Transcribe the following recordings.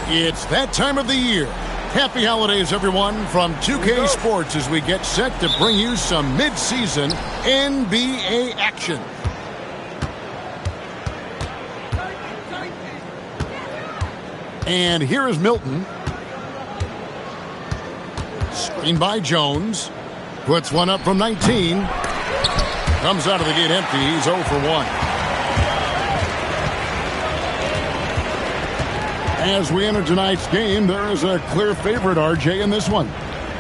It's that time of the year. Happy holidays, everyone, from 2K Sports as we get set to bring you some mid-season NBA action. And here is Milton. Screen by Jones. Puts one up from 19. Comes out of the gate empty. He's 0 for 1. As we enter tonight's game, there is a clear favorite, RJ, in this one.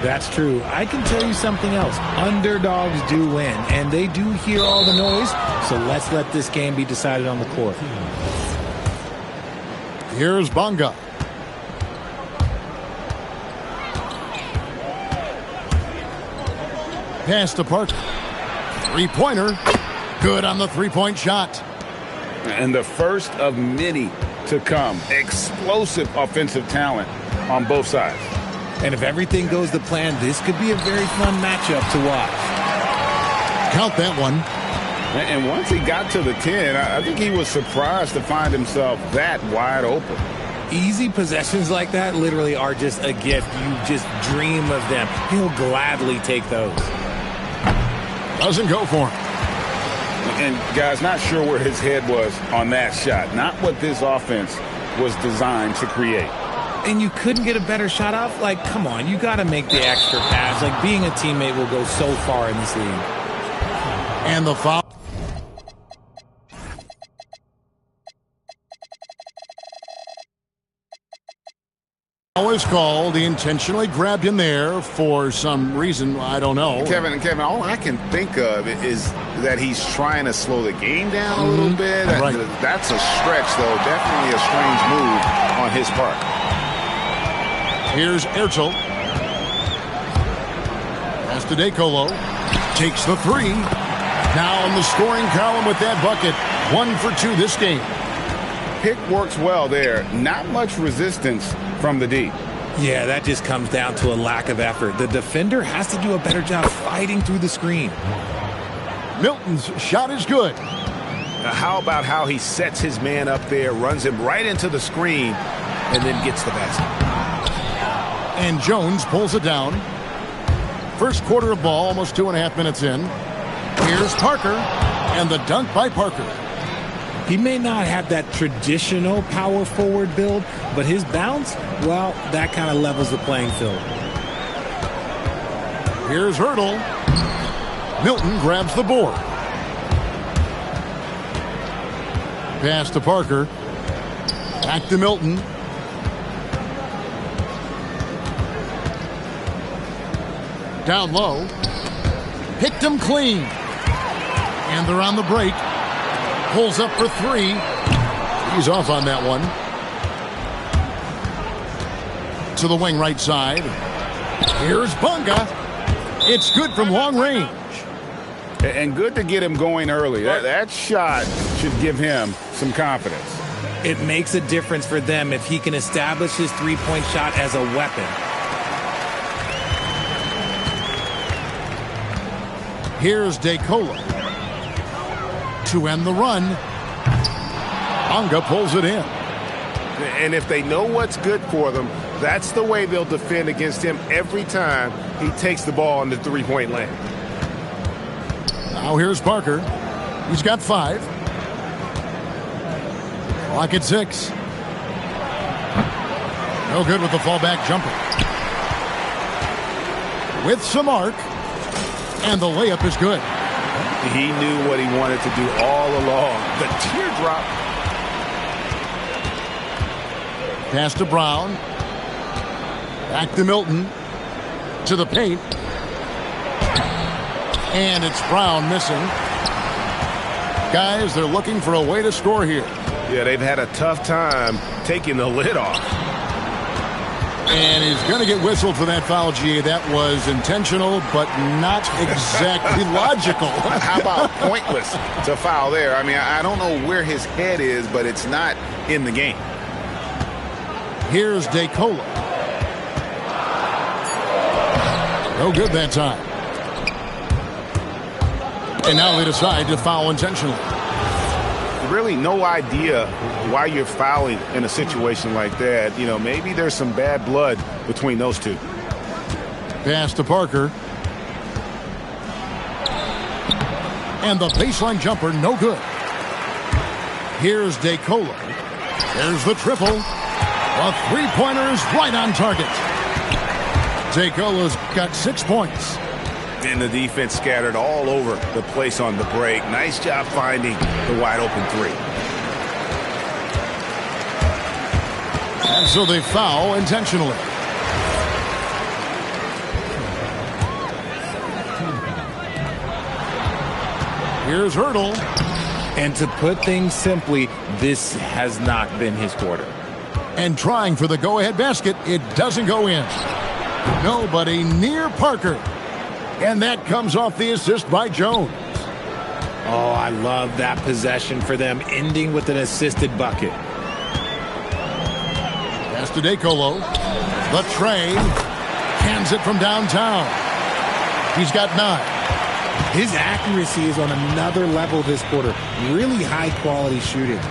That's true. I can tell you something else. Underdogs do win, and they do hear all the noise, so let's let this game be decided on the court. Here's Bonga. Pass to Parker. Three-pointer. Good on the three-point shot. And the first of many to come. Explosive offensive talent on both sides. And if everything goes to plan, this could be a very fun matchup to watch. Count that one. And once he got to the 10, I think he was surprised to find himself that wide open. Easy possessions like that literally are just a gift. You just dream of them. He'll gladly take those. Doesn't go for him. And, guys, not sure where his head was on that shot. Not what this offense was designed to create. And you couldn't get a better shot off? Like, come on, you got to make the extra pass. Like, being a teammate will go so far in this league. And the foul. Was called. He intentionally grabbed him there for some reason. I don't know. Kevin, all I can think of is that he's trying to slow the game down a little bit. Right. That's a stretch, though. Definitely a strange move on his part. Here's Ertel. Pass to DeColo. Takes the three. Now in the scoring column with that bucket. 1 for 2 this game. Pick works well there. Not much resistance from the D. Yeah, that just comes down to a lack of effort. The defender has to do a better job fighting through the screen. Milton's shot is good. Now, how about how he sets his man up there, runs him right into the screen, and then gets the basket. And Jones pulls it down. First quarter of ball, almost 2.5 minutes in. Here's Parker, and the dunk by Parker. He may not have that traditional power forward build, but his bounce, well, that kind of levels the playing field. Here's Hurdle. Milton grabs the board. Pass to Parker. Back to Milton. Down low. Picked him clean. And they're on the break. Pulls up for 3. He's off on that one. To the wing right side. Here's Bonga. It's good from long range. And good to get him going early. That shot should give him some confidence. It makes a difference for them if he can establish his three-point shot as a weapon. Here's DeColo. To end the run. Bonga pulls it in. And if they know what's good for them, that's the way they'll defend against him every time he takes the ball in the three-point lane. Now here's Parker. He's got 5. Clock at 6. No good with the fallback jumper. With some arc. And the layup is good. He knew what he wanted to do all along. The teardrop. Pass to Brown. Back to Milton. To the paint. And it's Brown missing. Guys, they're looking for a way to score here. Yeah, they've had a tough time taking the lid off. And he's going to get whistled for that foul, G. That was intentional, but not exactly logical. How about pointless to foul there? I mean, I don't know where his head is, but it's not in the game. Here's DeColo. No good that time. And now they decide to foul intentionally. really no idea why you're fouling in a situation like that. You know, maybe there's some bad blood between those two. Pass to Parker. And the baseline jumper, no good. Here's DeColo. There's the triple. A three-pointer is right on target. DeColo's got 6 points. And the defense scattered all over the place on the break. Nice job finding the wide-open three. And so they foul intentionally. Here's Hurdle. And to put things simply, this has not been his quarter. And trying for the go-ahead basket, it doesn't go in. Nobody near Parker. And that comes off the assist by Jones. Oh, I love that possession for them, ending with an assisted bucket. Pass to DeColo. The train. Hands it from downtown. He's got 9. His accuracy is on another level this quarter. Really high-quality shooting.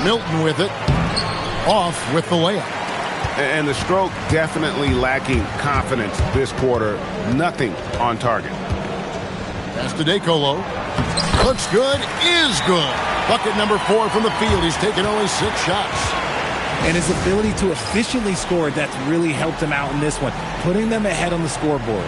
Milton with it. Off with the layup. And the stroke definitely lacking confidence this quarter. Nothing on target. Pass to DeColo. Looks good. Is good. Bucket number 4 from the field. He's taken only 6 shots. And his ability to efficiently score, that's really helped him out in this one, putting them ahead on the scoreboard.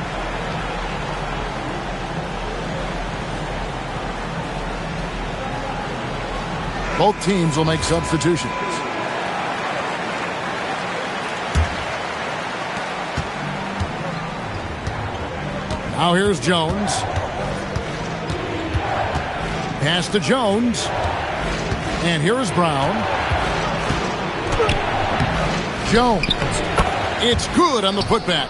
Both teams will make substitutions. Now here's Jones. Pass to Jones. And here is Brown. Jones. It's good on the putback.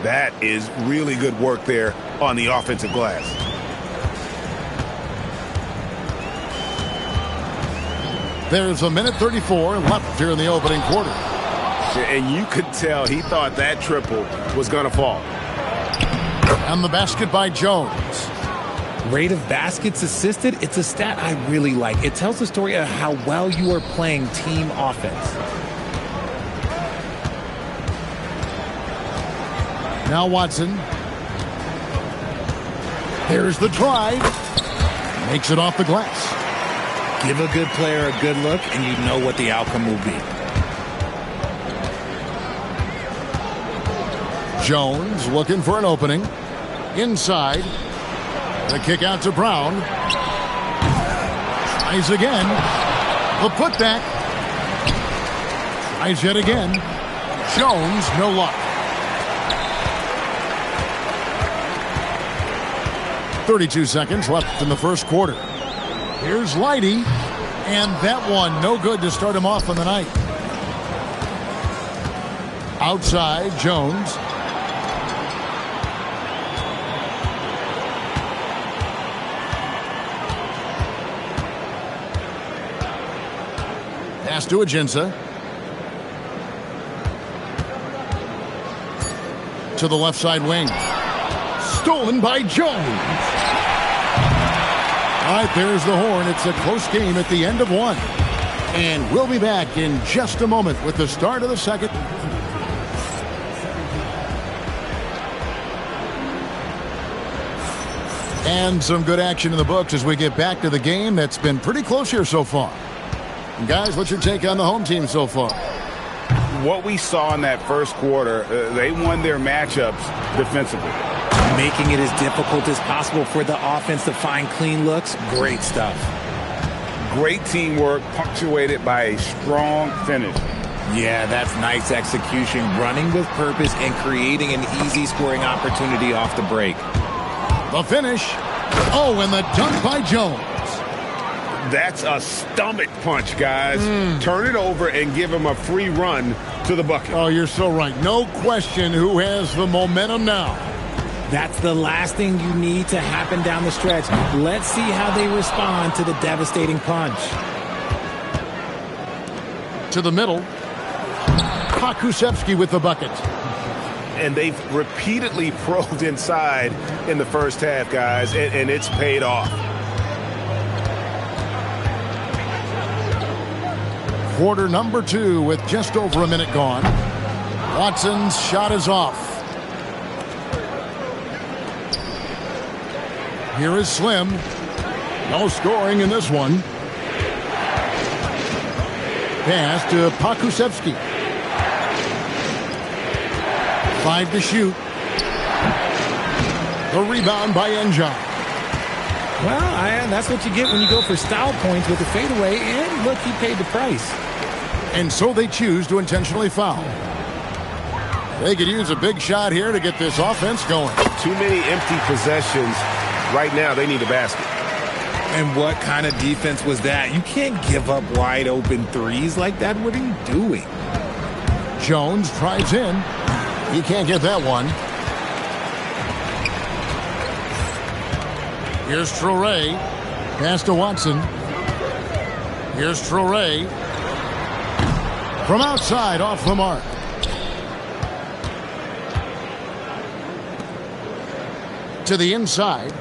That is really good work there on the offensive glass. There's a minute 34 left here in the opening quarter. And you could tell he thought that triple was going to fall. And the basket by Jones. Rate of baskets assisted, it's a stat I really like. It tells the story of how well you are playing team offense. Now Watson. There's the drive. Makes it off the glass. Give a good player a good look, and you know what the outcome will be. Jones looking for an opening. Inside. The kick out to Brown. Tries again. The putback. Tries yet again. Jones, no luck. 32 seconds left in the first quarter. Here's Leidy. And that one, no good to start him off on the night. Outside, Jones. Pass to Ajinça. To the left side wing. Stolen by Jones. All right, there's the horn. It's a close game at the end of one. And we'll be back in just a moment with the start of the second. And some good action in the books as we get back to the game that's been pretty close here so far. And guys, what's your take on the home team so far? What we saw in that first quarter, they won their matchups defensively. Making it as difficult as possible for the offense to find clean looks. Great stuff. Great teamwork punctuated by a strong finish. Yeah, that's nice execution, running with purpose and creating an easy scoring opportunity off the break. The finish. Oh, and the dunk by Jones. That's a stomach punch, guys. Turn it over and give him a free run to the bucket. Oh, you're so right. No question who has the momentum now. That's the last thing you need to happen down the stretch. Let's see how they respond to the devastating punch. To the middle. Karakoussis with the bucket. And they've repeatedly probed inside in the first half, guys, and it's paid off. Quarter number 2 with just over a minute gone. Watson's shot is off. Here is Slim. No scoring in this one. Pass to Pakusevsky. 5 to shoot. The rebound by Enja. Well, that's what you get when you go for style points with the fadeaway. And look, he paid the price. And so they choose to intentionally foul. They could use a big shot here to get this offense going. Too many empty possessions. Right now, they need a basket. And what kind of defense was that? You can't give up wide open threes like that. What are you doing? Jones drives in. He can't get that one. Here's Traore. Pass to Watson. Here's Traore. From outside, off the mark. To the inside.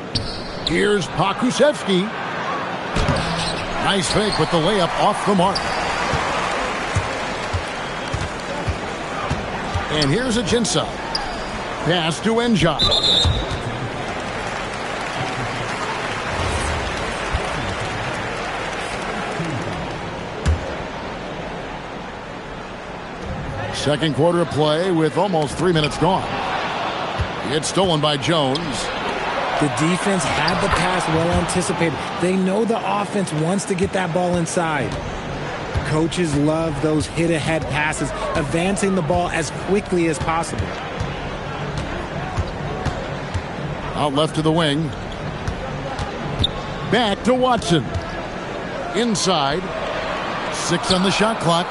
Here's Pakusevsky. Nice fake with the layup off the mark. And here's Ajinça. Pass to Enja. Second quarter of play with almost 3 minutes gone. It's stolen by Jones. The defense had the pass well anticipated. They know the offense wants to get that ball inside. Coaches love those hit-ahead passes, advancing the ball as quickly as possible. Out left to the wing. Back to Watson. Inside. 6 on the shot clock.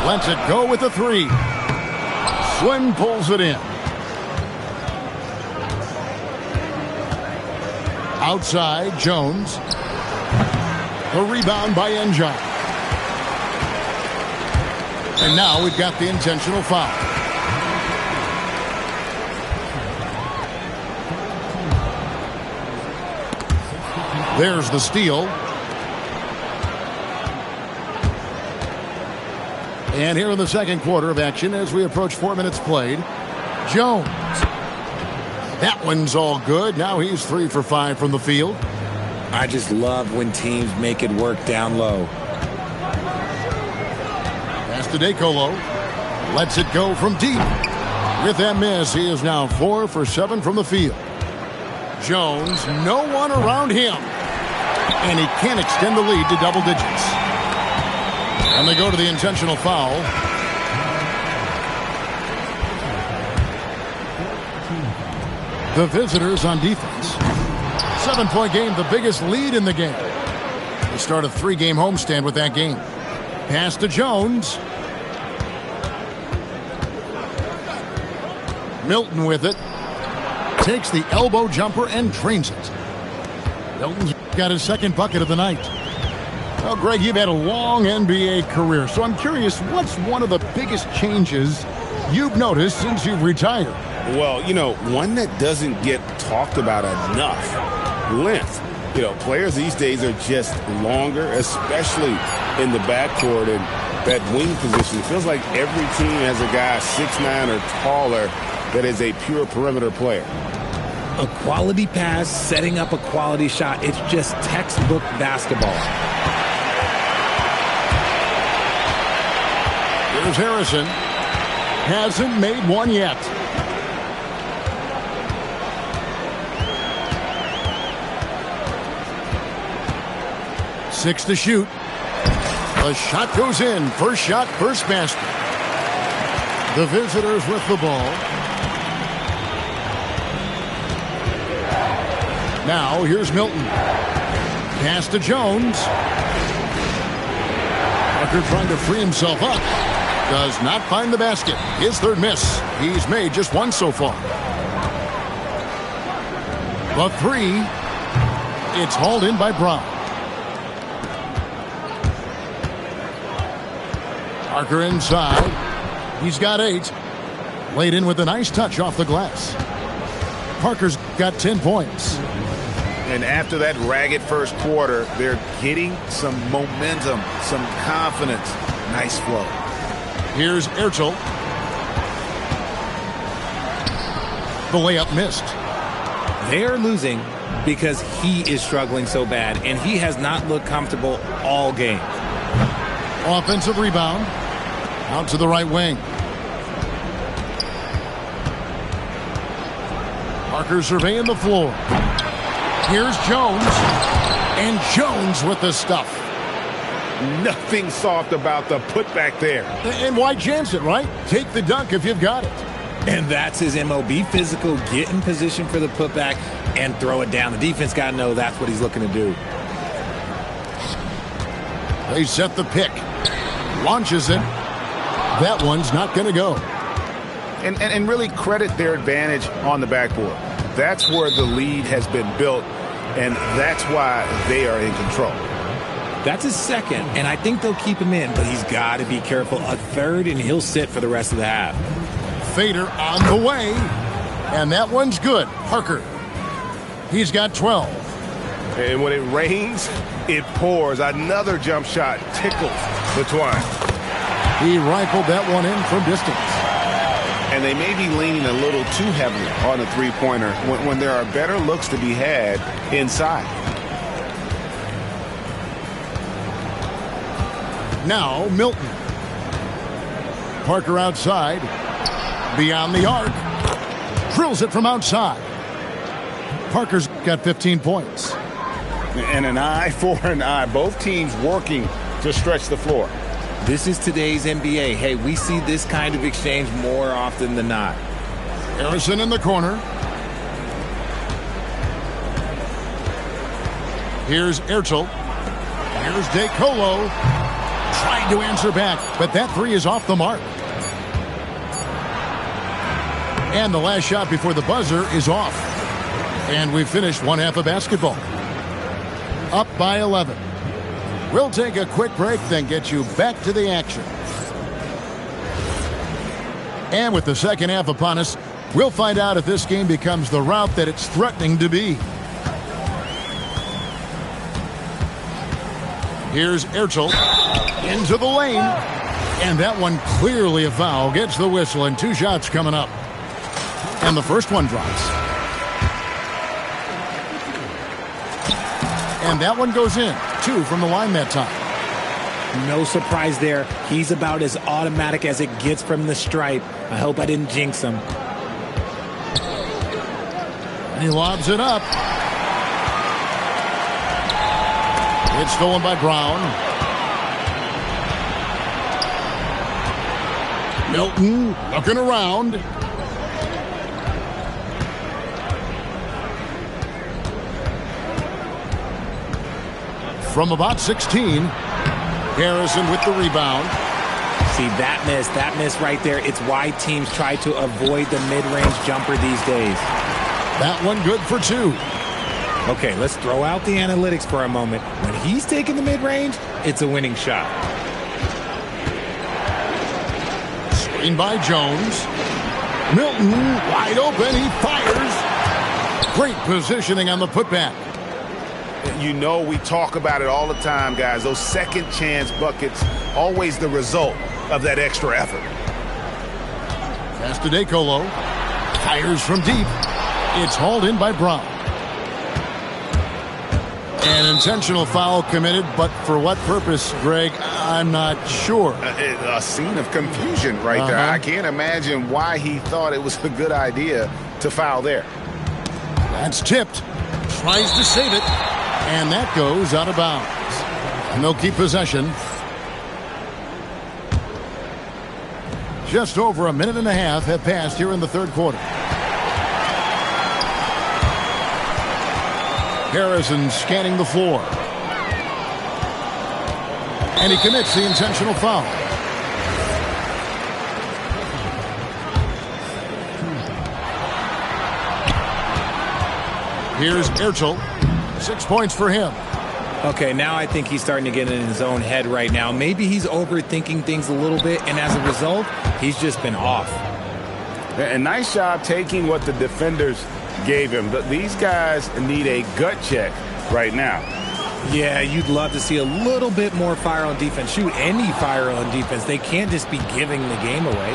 Lets it go with the 3. Slim pulls it in. Outside, Jones. The rebound by Enja. And now we've got the intentional foul. There's the steal. And here in the second quarter of action as we approach 4 minutes played, Jones. That one's all good. Now he's 3 for 5 from the field. I just love when teams make it work down low. Pass to DeColo. Lets it go from deep. With that miss, he is now 4 for 7 from the field. Jones, no one around him. And he can't extend the lead to double digits. And they go to the intentional foul. The visitors on defense. 7-point game, the biggest lead in the game. They start a 3-game homestand with that game. Pass to Jones. Milton with it. Takes the elbow jumper and drains it. Milton's got his second bucket of the night. Well, Greg, you've had a long NBA career, so I'm curious, what's one of the biggest changes you've noticed since you've retired? Well, one that doesn't get talked about enough, length. Players these days are just longer, especially in the backcourt and that wing position. It feels like every team has a guy 6'9" or taller that is a pure perimeter player. A quality pass, setting up a quality shot. It's just textbook basketball. Here's Harrison. Hasn't made one yet. Six to shoot. The shot goes in. First shot, first basket. The visitors with the ball. Now here's Milton. Pass to Jones. Parker trying to free himself up. Does not find the basket. His third miss. He's made just one so far. The 3. It's hauled in by Brown. Parker inside. He's got 8. Laid in with a nice touch off the glass. Parker's got 10 points. And after that ragged first quarter, they're getting some momentum, some confidence. Nice flow. Here's Ertel. The layup missed. They're losing because he is struggling so bad, and he has not looked comfortable all game. Offensive rebound. Out to the right wing. Parker surveying the floor. Here's Jones. And Jones with the stuff. Nothing soft about the putback there. And why chance it, right? Take the dunk if you've got it. And that's his MO. Be physical, get in position for the putback, and throw it down. The defense got to know that's what he's looking to do. They set the pick. Launches it. That one's not going to go. And really credit their advantage on the backboard. That's where the lead has been built, and that's why they are in control. That's his second, and I think they'll keep him in, but he's got to be careful. A third, and he'll sit for the rest of the half. Fader on the way, and that one's good. Parker. He's got 12. And when it rains, it pours. Another jump shot tickles the twine. He rifled that one in from distance. And they may be leaning a little too heavily on the three-pointer when there are better looks to be had inside. Now Milton. Parker outside. Beyond the arc. Drills it from outside. Parker's got 15 points. And an eye for an eye. Both teams working to stretch the floor. This is today's NBA. Hey, we see this kind of exchange more often than not. Harrison in the corner. Here's Ertel. Here's DeColo. Tried to answer back, but that three is off the mark. And the last shot before the buzzer is off. And we've finished one half of basketball. Up by 11. We'll take a quick break, then get you back to the action. And with the second half upon us, we'll find out if this game becomes the route that it's threatening to be. Here's Ertel into the lane. And that one clearly a foul. Gets the whistle, and 2 shots coming up. And the first one drops. And that one goes in. 2 from the line that time. No surprise there. He's about as automatic as it gets from the stripe. I hope I didn't jinx him. He lobs it up. It's stolen by Brown. Milton looking around. From about 16, Harrison with the rebound. See, that miss right there. It's why teams try to avoid the mid-range jumper these days. That one good for 2. Okay, let's throw out the analytics for a moment. When he's taking the mid-range, it's a winning shot. Screen by Jones. Milton wide open. He fires. Great positioning on the putback. You know, we talk about it all the time, guys. Those second chance buckets, always the result of that extra effort. Pass to DeColo. Fires from deep. It's hauled in by Brown. An intentional foul committed, but for what purpose, Greg, I'm not sure. A scene of confusion right there. I can't imagine why he thought it was a good idea to foul there. That's tipped. Tries to save it. And that goes out of bounds. And they'll keep possession. Just over a minute and a half have passed here in the third quarter. Harrison scanning the floor. And he commits the intentional foul. Here's Ertel. 6 points for him. Okay, now I think he's starting to get in his own head right now. Maybe he's overthinking things a little bit, and as a result, he's just been off. And nice job taking what the defenders gave him. These guys need a gut check right now. Yeah, you'd love to see a little bit more fire on defense. Shoot, any fire on defense. They can't just be giving the game away.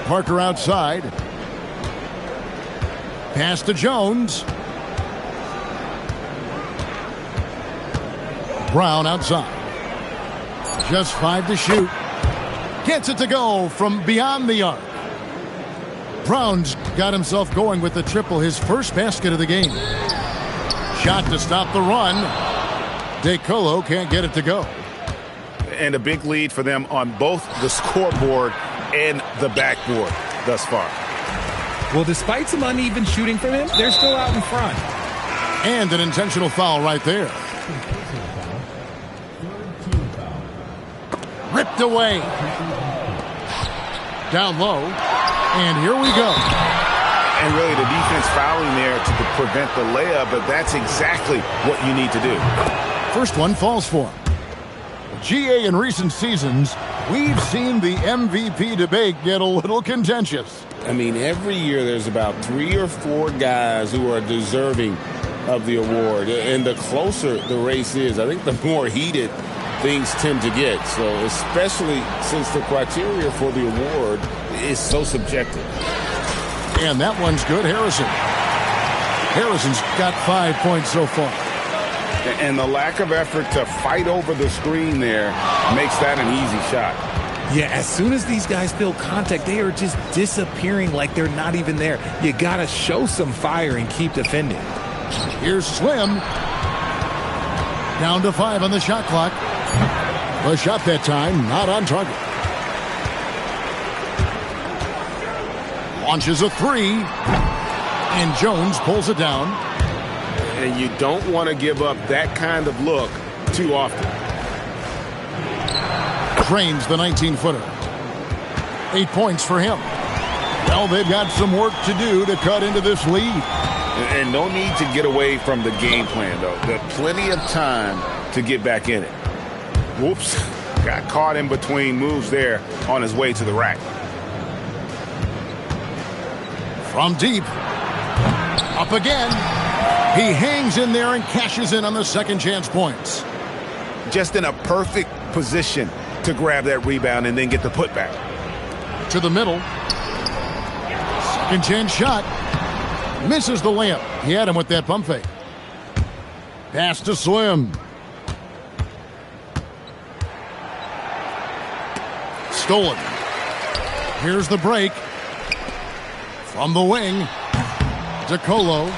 Parker outside. Pass to Jones. Brown outside. Just 5 to shoot. Gets it to go from beyond the arc. Brown's got himself going with the triple, his first basket of the game. Shot to stop the run. DeColo can't get it to go. And a big lead for them on both the scoreboard and the backboard thus far. Well, despite some uneven shooting from him, they're still out in front. And an intentional foul right there. Ripped away. Down low. And here we go. And really the defense fouling there to prevent the layup, but that's exactly what you need to do. First one falls for him. GA in recent seasons, we've seen the MVP debate get a little contentious. I mean, every year there's about 3 or 4 guys who are deserving of the award. And the closer the race is, I think the more heated things tend to get. So especially since the criteria for the award is so subjective. And that one's good. Harrison's got 5 points so far. And the lack of effort to fight over the screen there makes that an easy shot. Yeah, as soon as these guys feel contact, they are just disappearing like they're not even there. You got to show some fire and keep defending. Here's Slim. Down to 5 on the shot clock. The shot that time, not on target. Launches a 3. And Jones pulls it down. And you don't want to give up that kind of look too often. Trains the 19-footer. 8 points for him. Well, they've got some work to do to cut into this lead. And no need to get away from the game plan, though. There's plenty of time to get back in it. Whoops. Got caught in between moves there on his way to the rack. From deep. Up again. He hangs in there and cashes in on the second chance points. Just in a perfect position to grab that rebound and then get the putback. To the middle. Second chance shot. Misses the layup. He had him with that pump fake. Pass to Slim. Stolen. Here's the break. From the wing. DeColo.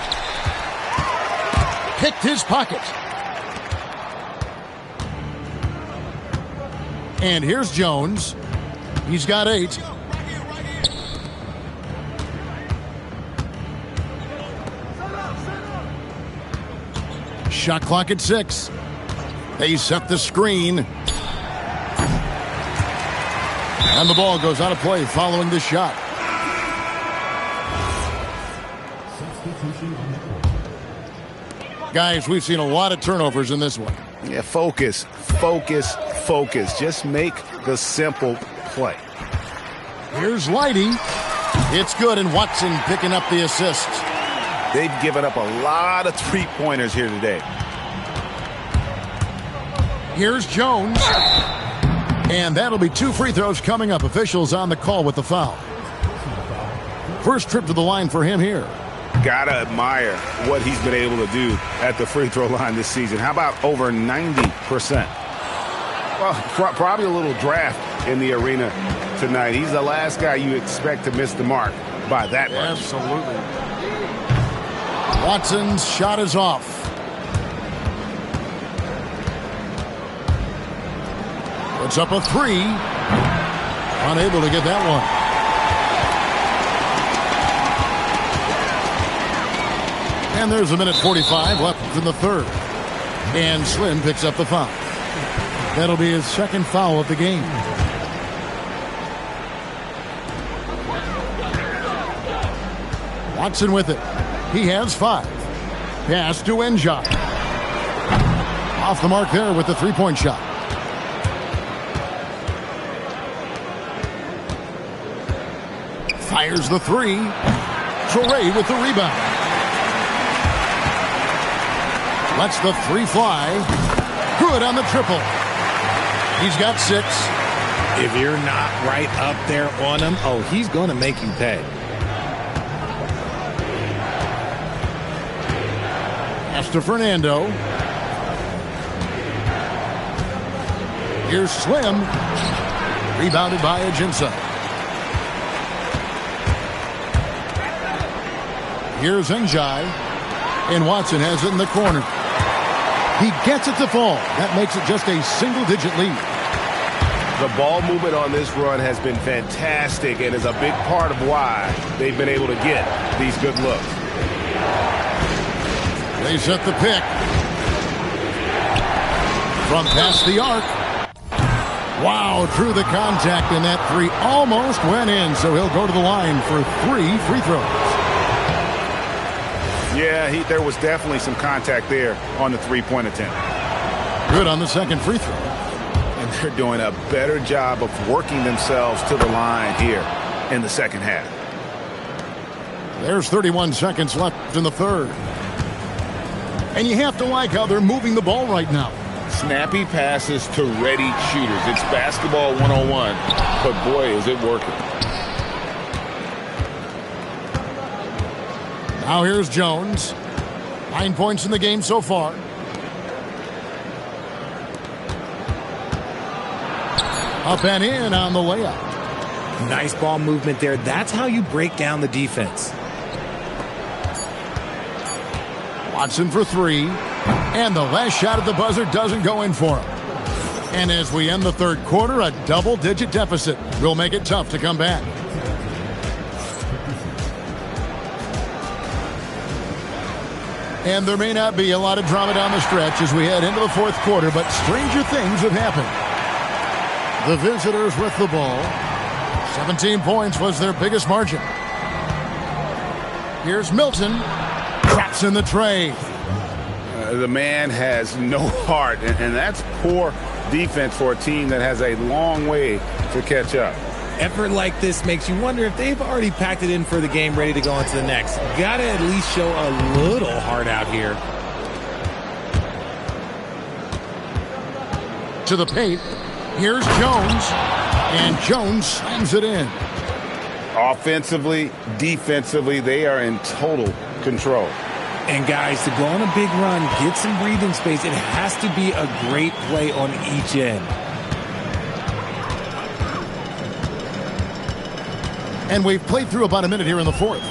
Picked his pocket. And here's Jones. He's got 8. Shot clock at 6. They set the screen. And the ball goes out of play following the shot. Guys, we've seen a lot of turnovers in this one. Yeah, focus. Just make the simple play. Here's Lighty. It's good, and Watson picking up the assist. They've given up a lot of three-pointers here today. Here's Jones. And that'll be 2 free throws coming up. Officials on the call with the foul. First trip to the line for him here. Gotta admire what he's been able to do at the free throw line this season. How about over 90%? Well, probably a little draft in the arena tonight. He's the last guy you expect to miss the mark by that much. Absolutely. Watson's shot is off. Puts up a 3. Unable to get that one. And there's a minute 45 left in the third. And Slim picks up the foul. That'll be his second foul of the game. Watson with it. He has 5. Pass to Enjai. Off the mark there with the three-point shot. Fires the three. Toure with the rebound. Lets the three fly. Good on the triple. He's got 6. If you're not right up there on him, oh, he's going to make you pay. Pass to Fernando. Here's Slim. Rebounded by Ajinça. Here's Enjai. And Watson has it in the corner. He gets it to fall. That makes it just a single-digit lead. The ball movement on this run has been fantastic and is a big part of why they've been able to get these good looks. They set the pick. From past the arc. Wow, drew the contact, and that three almost went in, so he'll go to the line for 3 free throws. Yeah, there was definitely some contact there on the three-point attempt. Good on the second free throw. And they're doing a better job of working themselves to the line here in the second half. There's 31 seconds left in the third. And you have to like how they're moving the ball right now. Snappy passes to ready shooters. It's basketball 101, but boy, is it working. Now here's Jones. 9 points in the game so far. Up and in on the layup. Nice ball movement there. That's how you break down the defense. Watson for 3. And the last shot at the buzzer doesn't go in for him. And as we end the third quarter, a double-digit deficit will make it tough to come back. And there may not be a lot of drama down the stretch as we head into the fourth quarter, but stranger things have happened. The visitors with the ball. 17 points was their biggest margin. Here's Milton. Drops in the tray. The man has no heart, and that's poor defense for a team that has a long way to catch up. Effort like this makes you wonder if they've already packed it in for the game, ready to go on to the next. Gotta at least show a little heart out here. To the paint. Here's Jones. And Jones slams it in. Offensively, defensively, they are in total control. And guys, to go on a big run, get some breathing space, it has to be a great play on each end. And we've played through about a minute here in the fourth.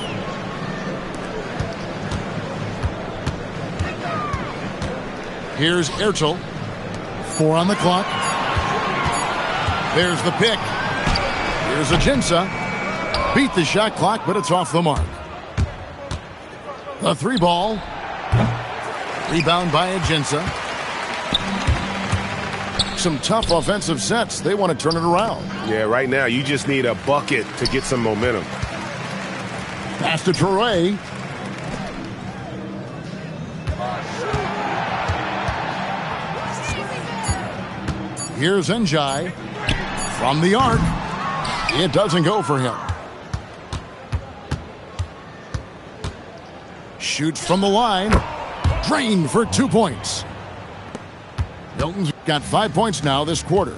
Here's Ertel. 4 on the clock. There's the pick. Here's Ajinça. Beat the shot clock, but it's off the mark. The 3 ball. Rebound by Ajinça. Some tough offensive sets. They want to turn it around. Yeah, right now you just need a bucket to get some momentum. Pass to Toure. Here's Enjai. From the arc. It doesn't go for him. Shoots from the line. Drained for 2 points. Milton's got 5 points now this quarter.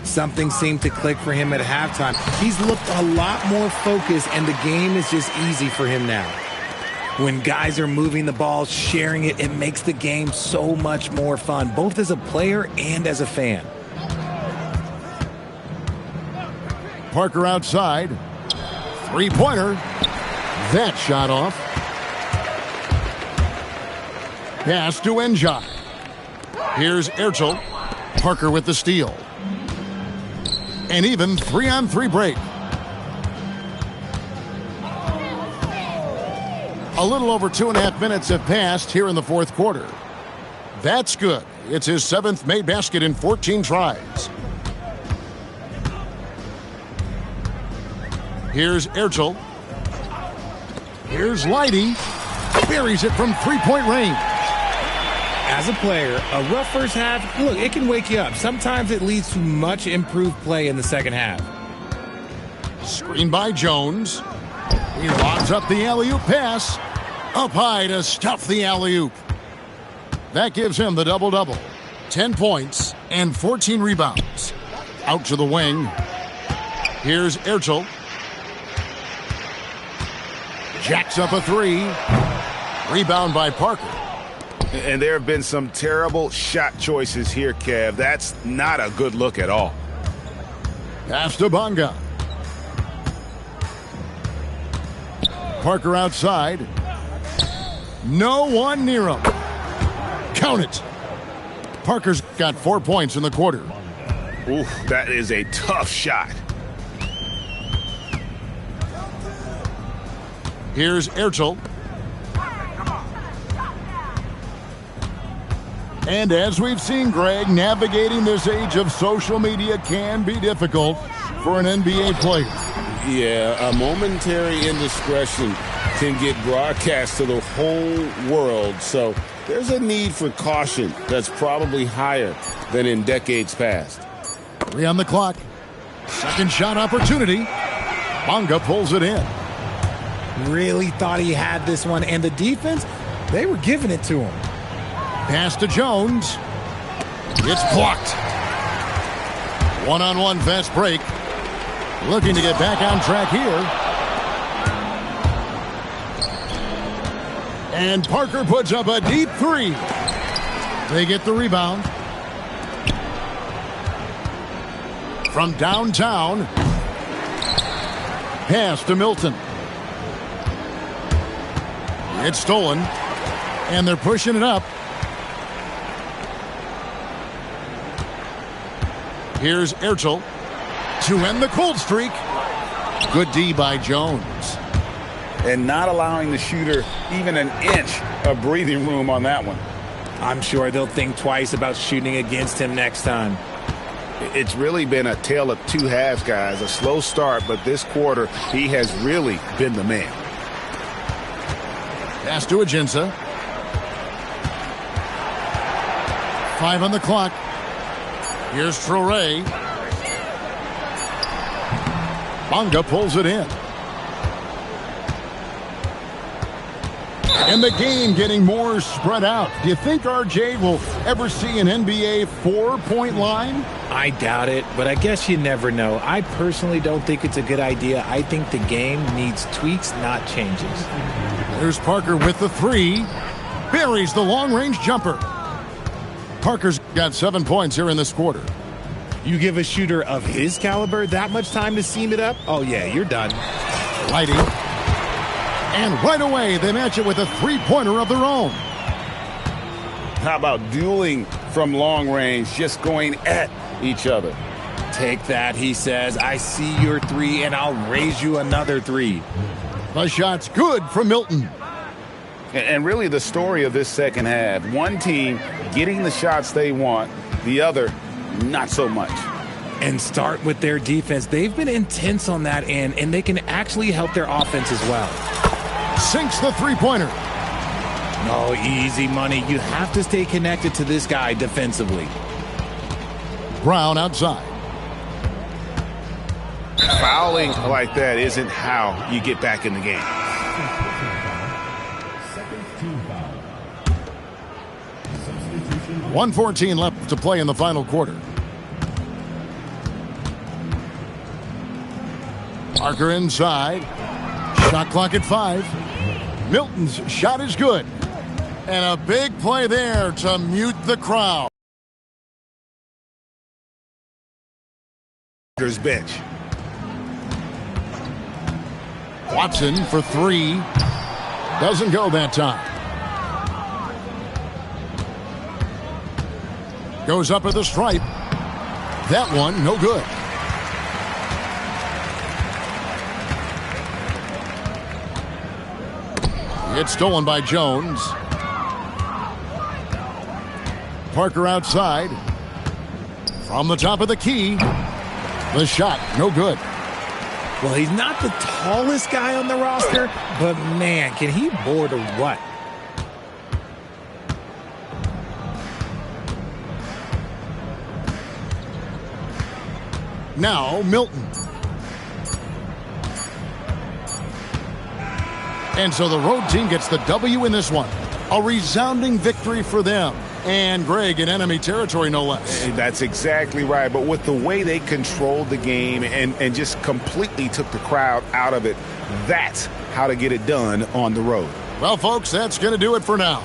Something seemed to click for him at halftime. He's looked a lot more focused, and the game is just easy for him now. When guys are moving the ball, sharing it, it makes the game so much more fun, both as a player and as a fan. Parker outside. 3-pointer. That shot off. Pass to Enjai. Here's Ertel. Parker with the steal. An even 3-on-3 break. A little over 2.5 minutes have passed here in the fourth quarter. That's good. It's his 7th made basket in 14 tries. Here's Ertel. Here's Leidy. Buries it from three-point range. As a player, a rough first half, look, it can wake you up. Sometimes it leads to much improved play in the second half. Screen by Jones. He lobs up the alley-oop pass. Up high to stuff the alley-oop. That gives him the double-double. 10 points and 14 rebounds. Out to the wing. Here's Ertel. Jacks up a three. Rebound by Parker. And there have been some terrible shot choices here, Kev. That's not a good look at all. Pass to Bonga. Parker outside. No one near him. Count it. Parker's got 4 points in the quarter. Ooh, that is a tough shot. Here's Ertel. And as we've seen, Greg, navigating this age of social media can be difficult for an NBA player. Yeah, a momentary indiscretion can get broadcast to the whole world. So there's a need for caution that's probably higher than in decades past. 3 on the clock. Second shot opportunity. Bonga pulls it in. Really thought he had this one, and the defense, they were giving it to him. Pass to Jones. It's blocked. One-on-one fast break. Looking to get back on track here. And Parker puts up a deep three. They get the rebound. From downtown. Pass to Milton. It's stolen. And they're pushing it up. Here's Ertel to end the cold streak. Good D by Jones. And not allowing the shooter even an inch of breathing room on that one. I'm sure they'll think twice about shooting against him next time. It's really been a tale of two halves, guys. A slow start, but this quarter, he has really been the man. Pass to Ajinça. 5 on the clock. Here's Traoré. Bonga pulls it in. And the game getting more spread out. Do you think RJ will ever see an NBA 4-point line? I doubt it, but I guess you never know. I personally don't think it's a good idea. I think the game needs tweaks, not changes. There's Parker with the three. Buries the long-range jumper. Parker's got 7 points here in this quarter. You give a shooter of his caliber that much time to seam it up? Oh, yeah, you're done. Lighty. And right away, they match it with a three-pointer of their own. How about dueling from long range, just going at each other? Take that, he says. I see your three, and I'll raise you another three. The shot's good for Milton. And really the story of this second half, one team getting the shots they want, the other not so much. And start with their defense. They've been intense on that end, and they can actually help their offense as well. Sinks the three-pointer. No, easy money. You have to stay connected to this guy defensively. Brown outside. Fouling like that isn't how you get back in the game. .114 left to play in the final quarter. Parker inside. Shot clock at 5. Milton's shot is good. And a big play there to mute the crowd. Bench. Watson for 3. Doesn't go that time. Goes up at the stripe. That one, no good. It's stolen by Jones. Parker outside. From the top of the key. The shot, no good. Well, he's not the tallest guy on the roster, but man, can he board or what? Now Milton. And so the road team gets the W in this one. A resounding victory for them. And, Greg, in enemy territory, no less. That's exactly right. But with the way they controlled the game and just completely took the crowd out of it, that's how to get it done on the road. Well, folks, that's going to do it for now.